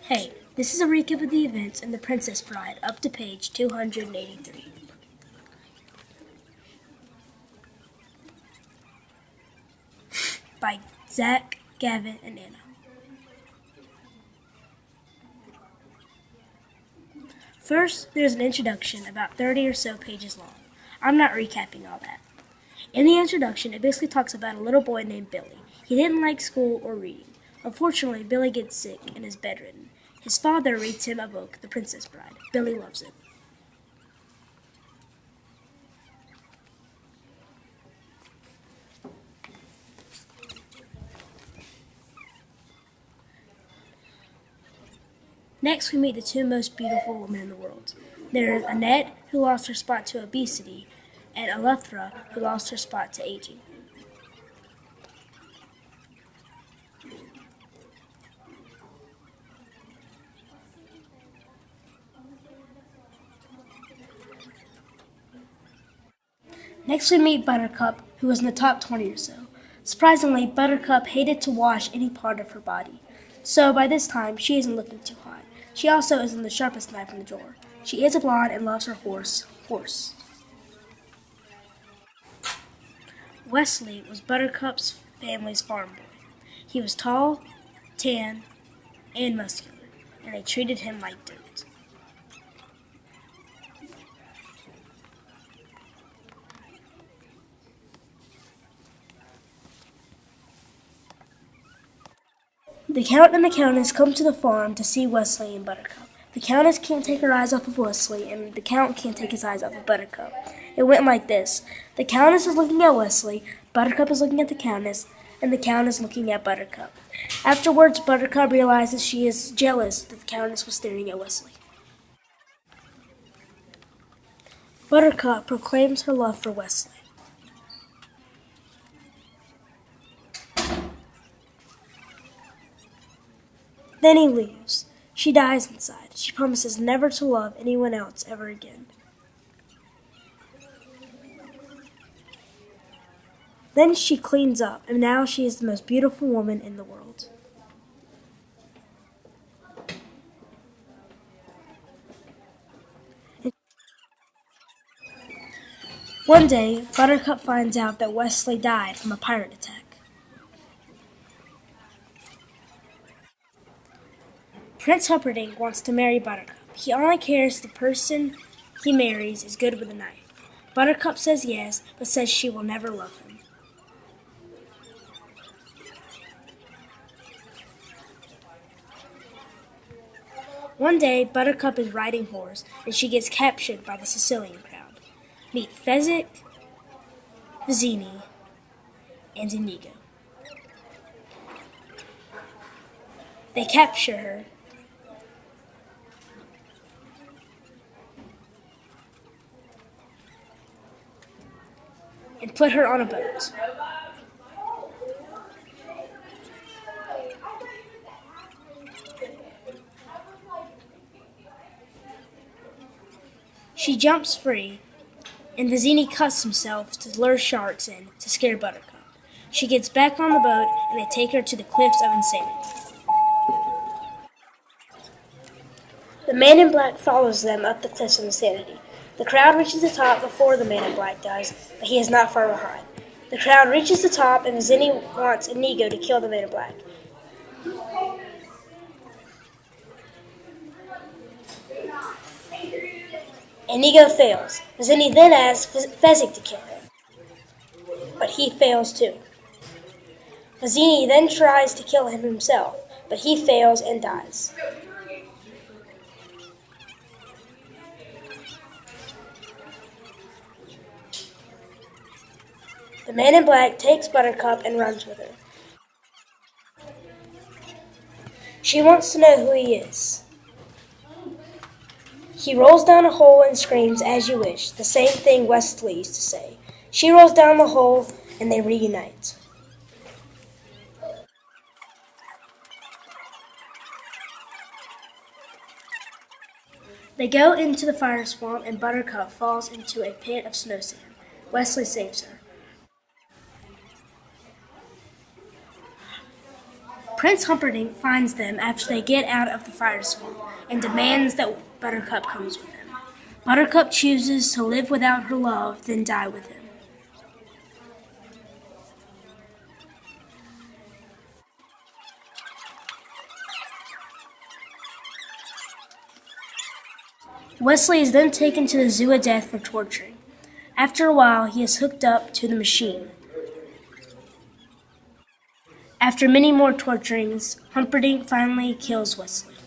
Hey, this is a recap of the events in The Princess Bride up to page 283. By Zach, Gavin, and Anna. First, there's an introduction about 30 or so pages long. I'm not recapping all that. In the introduction, it basically talks about a little boy named Billy. He didn't like school or reading. Unfortunately, Billy gets sick and is bedridden. His father reads him a book, The Princess Bride. Billy loves it. Next, we meet the two most beautiful women in the world. There's Annette, who lost her spot to obesity, and Elethra, who lost her spot to aging. Next, we meet Buttercup, who was in the top 20 or so. Surprisingly, Buttercup hated to wash any part of her body. So by this time, she isn't looking too hot. She also isn't the sharpest knife in the drawer. She is a blonde and loves her horse. Wesley was Buttercup's family's farm boy. He was tall, tan, and muscular, and they treated him like dirt. The Count and the Countess come to the farm to see Wesley and Buttercup. The Countess can't take her eyes off of Wesley, and the Count can't take his eyes off of Buttercup. It went like this. The Countess is looking at Wesley, Buttercup is looking at the Countess, and the Count is looking at Buttercup. Afterwards, Buttercup realizes she is jealous that the Countess was staring at Wesley. Buttercup proclaims her love for Wesley. Then he leaves. She dies inside. She promises never to love anyone else ever again. Then she cleans up, and now she is the most beautiful woman in the world. One day, Buttercup finds out that Wesley died from a pirate attack. Prince Humperdinck wants to marry Buttercup. He only cares if the person he marries is good with a knife. Buttercup says yes, but says she will never love him. One day, Buttercup is riding horse, and she gets captured by the Sicilian crowd. Meet Fezzik, Vizzini, and Inigo. They capture her and put her on a boat. She jumps free, and Vizzini cuts himself to lure sharks in to scare Buttercup. She gets back on the boat, and they take her to the Cliffs of Insanity. The Man in Black follows them up the Cliffs of Insanity. The crowd reaches the top before the Man in Black does, but he is not far behind. The crowd reaches the top, and Vizzini wants Inigo to kill the Man in Black. Inigo fails. Vizzini then asks Fezzik to kill him, but he fails too. Vizzini then tries to kill him himself, but he fails and dies. The Man in Black takes Buttercup and runs with her. She wants to know who he is. He rolls down a hole and screams, "As you wish," the same thing Wesley used to say. She rolls down the hole, and they reunite. They go into the fire swamp, and Buttercup falls into a pit of snow sand. Wesley saves her. Prince Humperdinck finds them after they get out of the fire swamp and demands that Buttercup comes with him. Buttercup chooses to live without her love, then die with him. Wesley is then taken to the Zoo of Death for torturing. After a while, he is hooked up to the machine. After many more torturings, Humperdinck finally kills Wesley.